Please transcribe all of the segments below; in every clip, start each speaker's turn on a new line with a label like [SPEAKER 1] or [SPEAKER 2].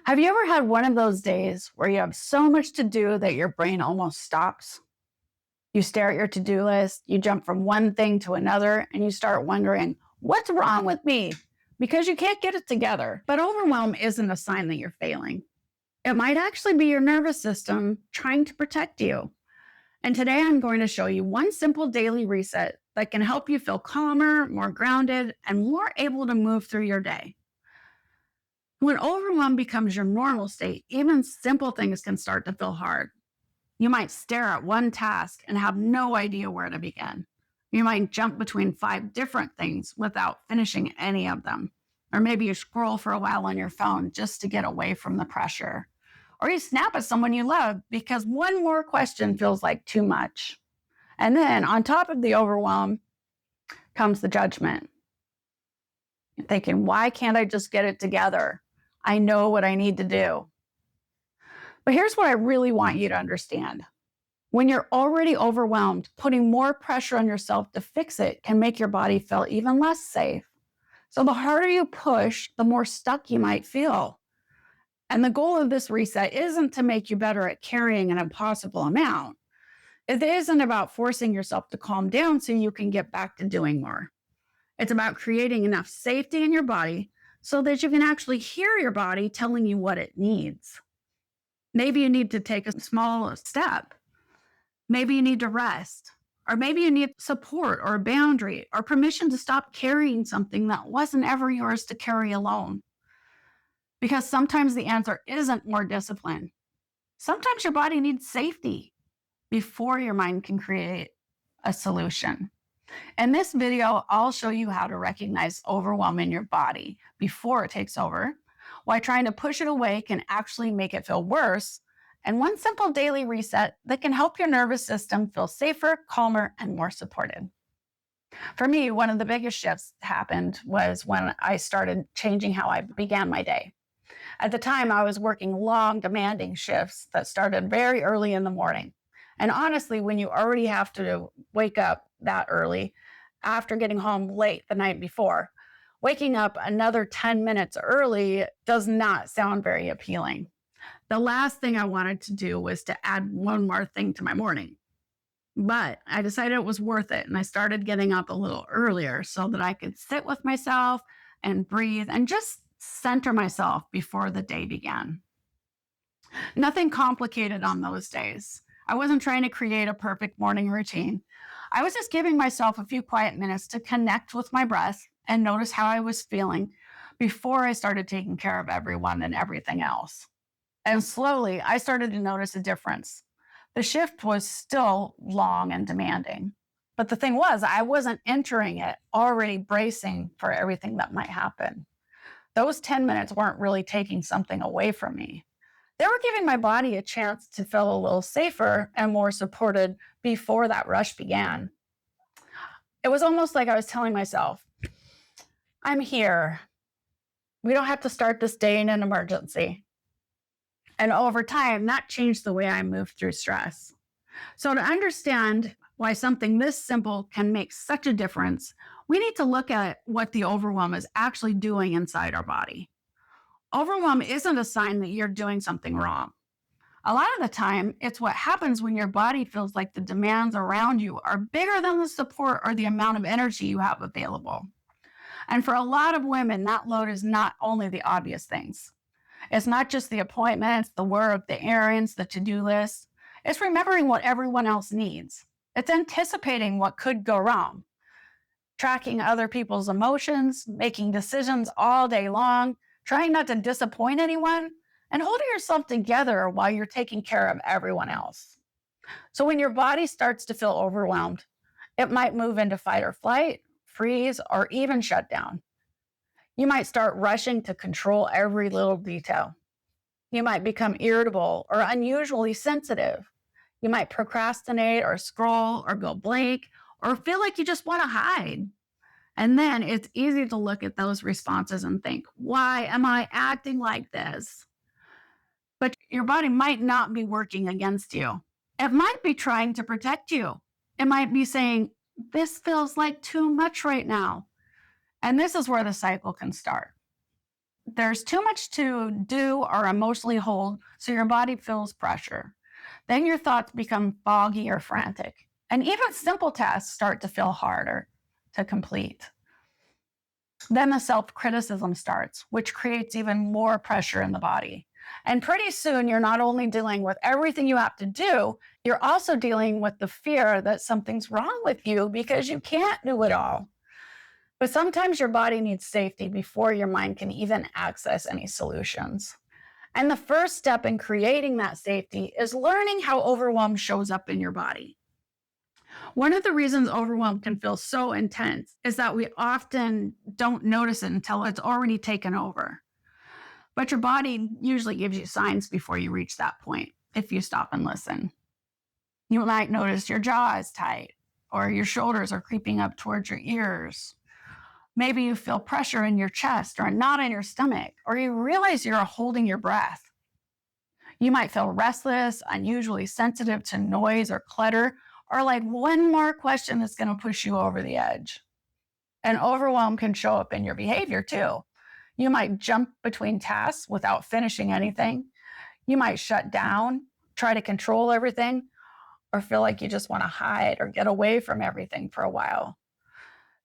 [SPEAKER 1] Have you ever had one of those days where you have so much to do that your brain almost stops? You stare at your to do list, you jump from one thing to another, and you start wondering, what's wrong with me? Because you can't get it together. But overwhelm isn't a sign that you're failing. It might actually be your nervous system trying to protect you. And today I'm going to show you one simple daily reset that can help you feel calmer, more grounded, and more able to move through your day. When overwhelm becomes your normal state, even simple things can start to feel hard. You might stare at one task and have no idea where to begin. You might jump between 5 different things without finishing any of them. Or maybe you scroll for a while on your phone just to get away from the pressure. Or you snap at someone you love because one more question feels like too much. And then on top of the overwhelm comes the judgment. You're thinking, why can't I just get it together? I know what I need to do. But here's what I really want you to understand. When you're already overwhelmed, putting more pressure on yourself to fix it can make your body feel even less safe. So the harder you push, the more stuck you might feel. And the goal of this reset isn't to make you better at carrying an impossible amount. It isn't about forcing yourself to calm down so you can get back to doing more. It's about creating enough safety in your body so that you can actually hear your body telling you what it needs. Maybe you need to take a small step. Maybe you need to rest. Or maybe you need support or a boundary or permission to stop carrying something that wasn't ever yours to carry alone. Because sometimes the answer isn't more discipline. Sometimes your body needs safety before your mind can create a solution. In this video, I'll show you how to recognize overwhelm in your body before it takes over, why trying to push it away can actually make it feel worse, and one simple daily reset that can help your nervous system feel safer, calmer, and more supported. For me, one of the biggest shifts happened was when I started changing how I began my day. At the time, I was working long, demanding shifts that started very early in the morning. And honestly, when you already have to wake up that early after getting home late the night before, waking up another 10 minutes early does not sound very appealing. The last thing I wanted to do was to add one more thing to my morning. But I decided it was worth it. And I started getting up a little earlier so that I could sit with myself and breathe and just center myself before the day began. Nothing complicated on those days. I wasn't trying to create a perfect morning routine. I was just giving myself a few quiet minutes to connect with my breath and notice how I was feeling before I started taking care of everyone and everything else. And slowly, I started to notice a difference. The shift was still long and demanding. But the thing was, I wasn't entering it already bracing for everything that might happen. Those 10 minutes weren't really taking something away from me. They were giving my body a chance to feel a little safer and more supported before that rush began. It was almost like I was telling myself, I'm here. We don't have to start this day in an emergency. And over time, that changed the way I moved through stress. So to understand why something this simple can make such a difference, we need to look at what the overwhelm is actually doing inside our body. Overwhelm isn't a sign that you're doing something wrong. A lot of the time, it's what happens when your body feels like the demands around you are bigger than the support or the amount of energy you have available. And for a lot of women, that load is not only the obvious things. It's not just the appointments, the work, the errands, the to-do list. It's remembering what everyone else needs. It's anticipating what could go wrong, tracking other people's emotions, making decisions all day long, trying not to disappoint anyone, and holding yourself together while you're taking care of everyone else. So when your body starts to feel overwhelmed, it might move into fight or flight, freeze, or even shut down. You might start rushing to control every little detail. You might become irritable or unusually sensitive. You might procrastinate or scroll or go blank or feel like you just want to hide. And then it's easy to look at those responses and think, why am I acting like this? But your body might not be working against you. It might be trying to protect you. It might be saying, this feels like too much right now. And this is where the cycle can start. There's too much to do or emotionally hold, so your body feels pressure. Then your thoughts become foggy or frantic. And even simple tasks start to feel harder to complete. Then the self criticism starts, which creates even more pressure in the body. And pretty soon, you're not only dealing with everything you have to do, you're also dealing with the fear that something's wrong with you because you can't do it all. But sometimes your body needs safety before your mind can even access any solutions. And the first step in creating that safety is learning how overwhelm shows up in your body. One of the reasons overwhelm can feel so intense is that we often don't notice it until it's already taken over. But your body usually gives you signs before you reach that point if you stop and listen. You might notice your jaw is tight, or your shoulders are creeping up towards your ears. Maybe you feel pressure in your chest or a knot in your stomach, or you realize you're holding your breath. You might feel restless, unusually sensitive to noise or clutter, or like one more question is going to push you over the edge. And overwhelm can show up in your behavior too. You might jump between tasks without finishing anything. You might shut down, try to control everything, or feel like you just want to hide or get away from everything for a while.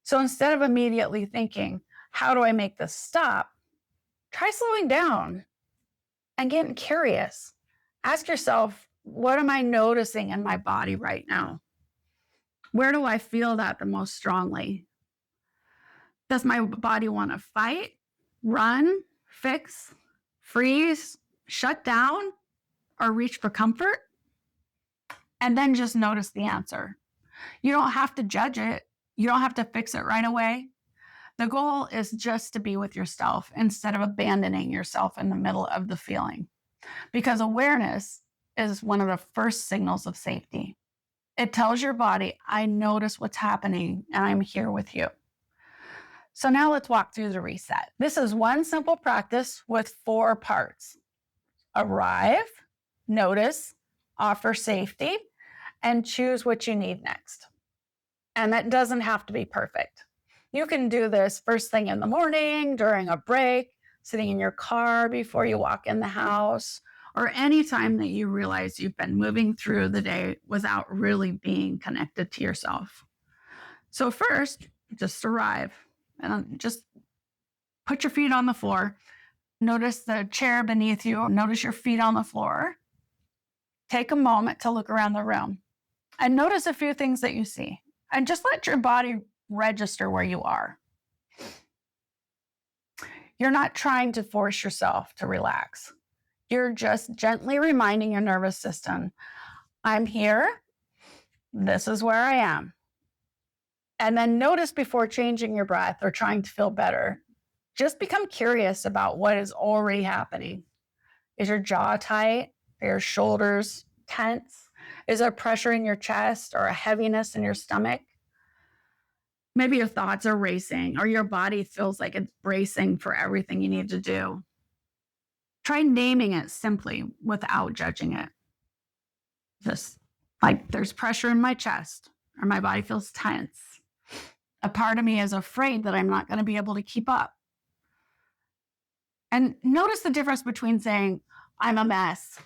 [SPEAKER 1] So instead of immediately thinking, how do I make this stop? Try slowing down and getting curious. Ask yourself, what am I noticing in my body right now? Where do I feel that the most strongly? Does my body want to fight, run, fix, freeze, shut down, or reach for comfort? And then just notice the answer. You don't have to judge it. You don't have to fix it right away. The goal is just to be with yourself instead of abandoning yourself in the middle of the feeling. Because awareness is one of the first signals of safety. It tells your body, I notice what's happening and I'm here with you. So now let's walk through the reset. This is one simple practice with 4 parts: arrive, notice, offer safety, and choose what you need next. And that doesn't have to be perfect. You can do this first thing in the morning, during a break, sitting in your car before you walk in the house, or any time that you realize you've been moving through the day without really being connected to yourself. So first, just arrive and just put your feet on the floor. Notice the chair beneath you. Notice your feet on the floor. Take a moment to look around the room and notice a few things that you see. And just let your body register where you are. You're not trying to force yourself to relax. You're just gently reminding your nervous system, I'm here. This is where I am. And then notice before changing your breath or trying to feel better. Just become curious about what is already happening. Is your jaw tight? Are your shoulders tense? Is there pressure in your chest or a heaviness in your stomach? Maybe your thoughts are racing or your body feels like it's bracing for everything you need to do. Try naming it simply without judging it. Just like there's pressure in my chest or my body feels tense. A part of me is afraid that I'm not going to be able to keep up. And notice the difference between saying, I'm a mess,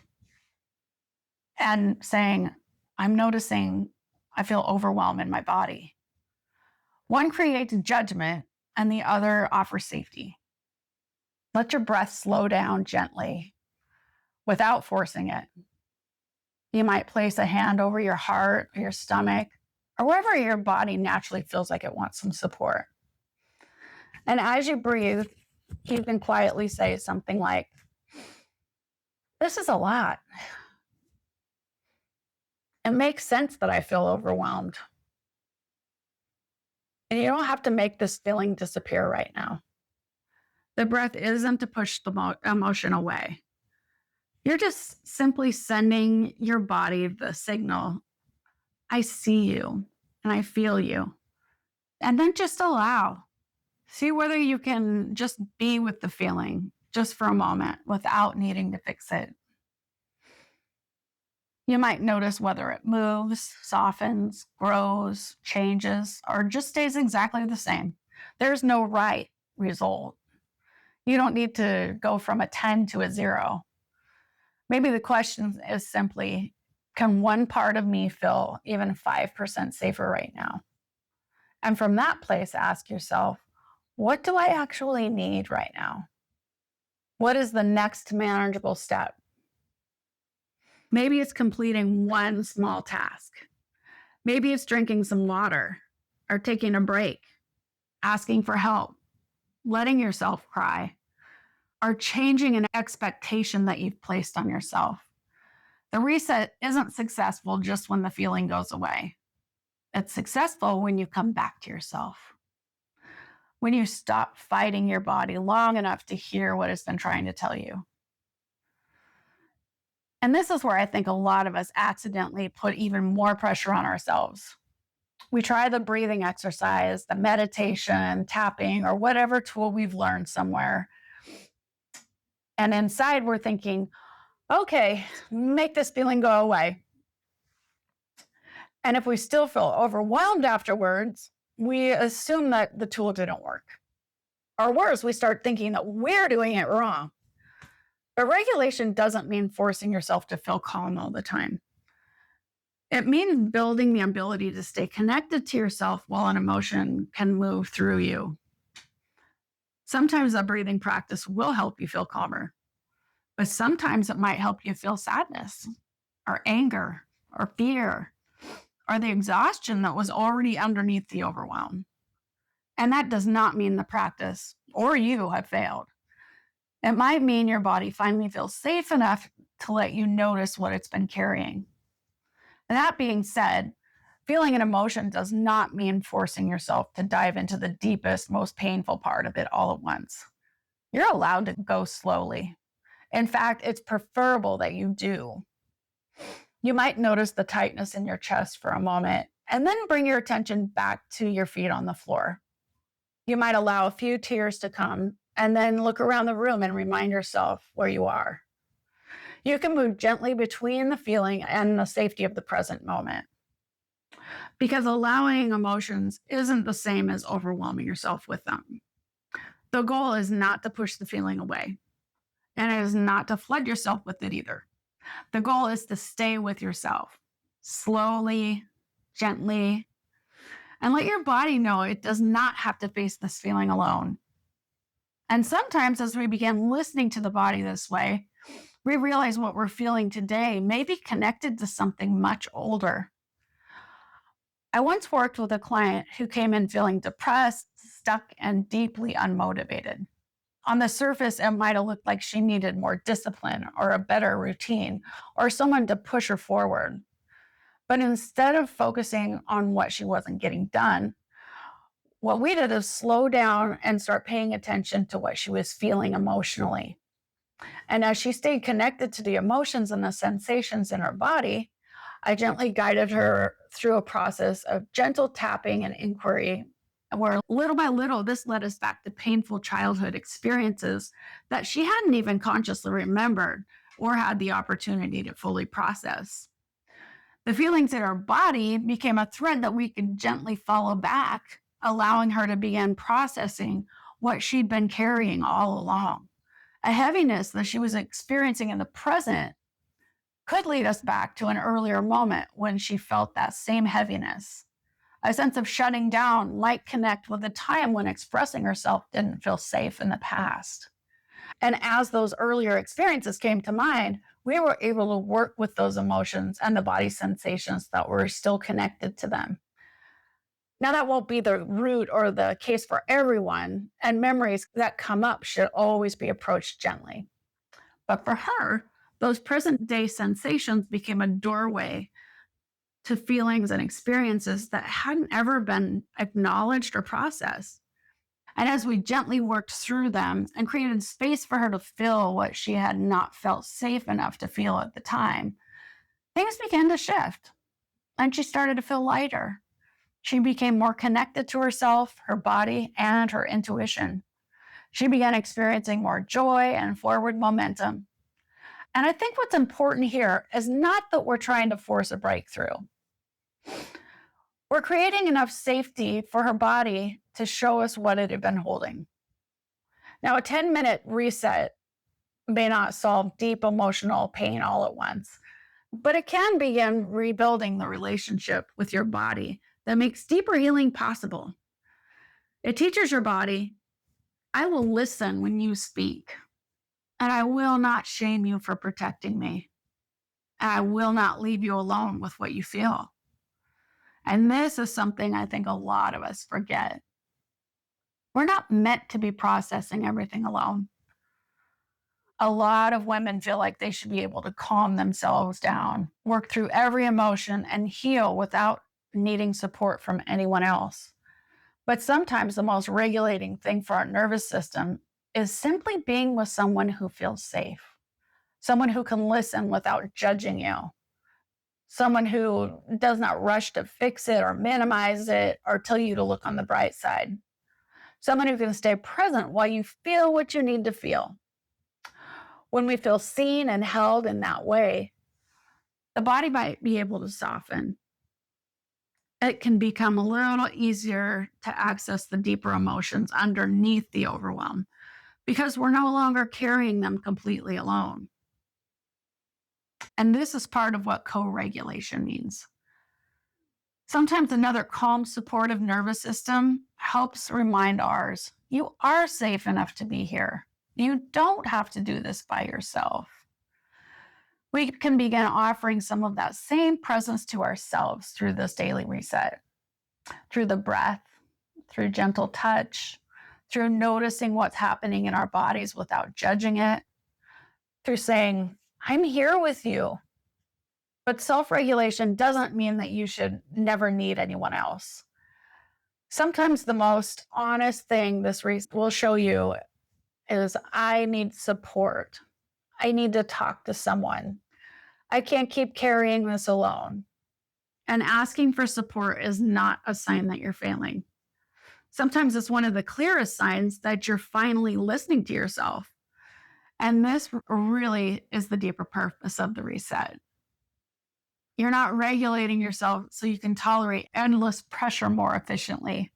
[SPEAKER 1] and saying, I'm noticing I feel overwhelmed in my body. One creates judgment and the other offers safety. Let your breath slow down gently without forcing it. You might place a hand over your heart or your stomach or wherever your body naturally feels like it wants some support. And as you breathe, you can quietly say something like, this is a lot. It makes sense that I feel overwhelmed. And you don't have to make this feeling disappear right now. The breath isn't to push the emotion away. You're just simply sending your body the signal, I see you and I feel you. And then just allow. See whether you can just be with the feeling just for a moment without needing to fix it. You might notice whether it moves, softens, grows, changes, or just stays exactly the same. There's no right result. You don't need to go from a 10 to a 0. Maybe the question is simply, can one part of me feel even 5% safer right now? And from that place, ask yourself, what do I actually need right now? What is the next manageable step? Maybe it's completing one small task. Maybe it's drinking some water or taking a break, asking for help, letting yourself cry, or changing an expectation that you've placed on yourself. The reset isn't successful just when the feeling goes away. It's successful when you come back to yourself, when you stop fighting your body long enough to hear what it's been trying to tell you. And this is where I think a lot of us accidentally put even more pressure on ourselves. We try the breathing exercise, the meditation, tapping, or whatever tool we've learned somewhere. And inside, we're thinking, okay, make this feeling go away. And if we still feel overwhelmed afterwards, we assume that the tool didn't work. Or worse, we start thinking that we're doing it wrong. But regulation doesn't mean forcing yourself to feel calm all the time. It means building the ability to stay connected to yourself while an emotion can move through you. Sometimes a breathing practice will help you feel calmer, but sometimes it might help you feel sadness or anger or fear or the exhaustion that was already underneath the overwhelm. And that does not mean the practice or you have failed. It might mean your body finally feels safe enough to let you notice what it's been carrying. And that being said, feeling an emotion does not mean forcing yourself to dive into the deepest, most painful part of it all at once. You're allowed to go slowly. In fact, it's preferable that you do. You might notice the tightness in your chest for a moment and then bring your attention back to your feet on the floor. You might allow a few tears to come and then look around the room and remind yourself where you are. You can move gently between the feeling and the safety of the present moment. Because allowing emotions isn't the same as overwhelming yourself with them. The goal is not to push the feeling away, and it is not to flood yourself with it either. The goal is to stay with yourself slowly, gently, and let your body know it does not have to face this feeling alone. And sometimes, as we begin listening to the body this way, we realize what we're feeling today may be connected to something much older. I once worked with a client who came in feeling depressed, stuck, and deeply unmotivated. On the surface, it might have looked like she needed more discipline or a better routine or someone to push her forward. But instead of focusing on what she wasn't getting done, what we did is slow down and start paying attention to what she was feeling emotionally. And as she stayed connected to the emotions and the sensations in her body, I gently guided her through a process of gentle tapping and inquiry, where little by little, this led us back to painful childhood experiences that she hadn't even consciously remembered or had the opportunity to fully process. The feelings in her body became a thread that we could gently follow back, allowing her to begin processing what she'd been carrying all along. A heaviness that she was experiencing in the present could lead us back to an earlier moment when she felt that same heaviness. A sense of shutting down might connect with a time when expressing herself didn't feel safe in the past. And as those earlier experiences came to mind, we were able to work with those emotions and the body sensations that were still connected to them. Now, that won't be the root or the case for everyone, and memories that come up should always be approached gently. But for her, those present day sensations became a doorway to feelings and experiences that hadn't ever been acknowledged or processed. And as we gently worked through them and created space for her to feel what she had not felt safe enough to feel at the time, things began to shift. And she started to feel lighter. She became more connected to herself, her body, and her intuition. She began experiencing more joy and forward momentum. And I think what's important here is not that we're trying to force a breakthrough. We're creating enough safety for her body to show us what it had been holding. Now, a 10-minute reset may not solve deep emotional pain all at once, but it can begin rebuilding the relationship with your body that makes deeper healing possible. It teaches your body, I will listen when you speak, and I will not shame you for protecting me, and I will not leave you alone with what you feel. And this is something I think a lot of us forget. We're not meant to be processing everything alone. A lot of women feel like they should be able to calm themselves down, work through every emotion, and heal without needing support from anyone else. But sometimes the most regulating thing for our nervous system is simply being with someone who feels safe, someone who can listen without judging you, someone who does not rush to fix it or minimize it or tell you to look on the bright side, someone who can stay present while you feel what you need to feel. When we feel seen and held in that way, the body might be able to soften. It can become a little easier to access the deeper emotions underneath the overwhelm because we're no longer carrying them completely alone. And this is part of what co regulation means. Sometimes another calm, supportive nervous system helps remind ours you are safe enough to be here. You don't have to do this by yourself. We can begin offering some of that same presence to ourselves through this daily reset, through the breath, through gentle touch, through noticing what's happening in our bodies without judging it, through saying, I'm here with you. But self-regulation doesn't mean that you should never need anyone else. Sometimes the most honest thing this will show you is I need support. I need to talk to someone. I can't keep carrying this alone. And asking for support is not a sign that you're failing. Sometimes it's one of the clearest signs that you're finally listening to yourself. And this really is the deeper purpose of the reset. You're not regulating yourself so you can tolerate endless pressure more efficiently.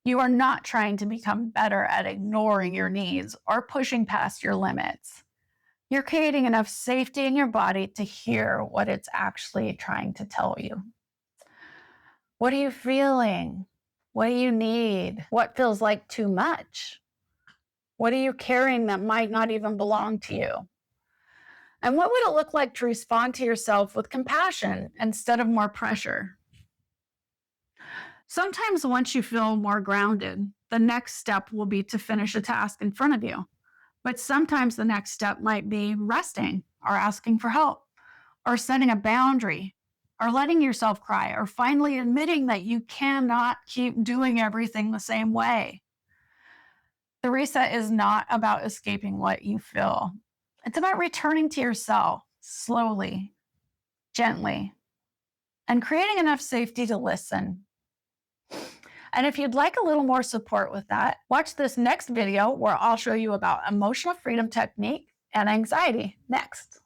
[SPEAKER 1] You are not trying to become better at ignoring your needs or pushing past your limits. You're creating enough safety in your body to hear what it's actually trying to tell you. What are you feeling? What do you need? What feels like too much? What are you carrying that might not even belong to you? And what would it look like to respond to yourself with compassion instead of more pressure? Sometimes, once you feel more grounded, the next step will be to finish a task in front of you. But sometimes the next step might be resting or asking for help or setting a boundary or letting yourself cry or finally admitting that you cannot keep doing everything the same way. The reset is not about escaping what you feel. It's about returning to yourself slowly, gently, and creating enough safety to listen. And if you'd like a little more support with that, watch this next video where I'll show you about emotional freedom technique and anxiety next.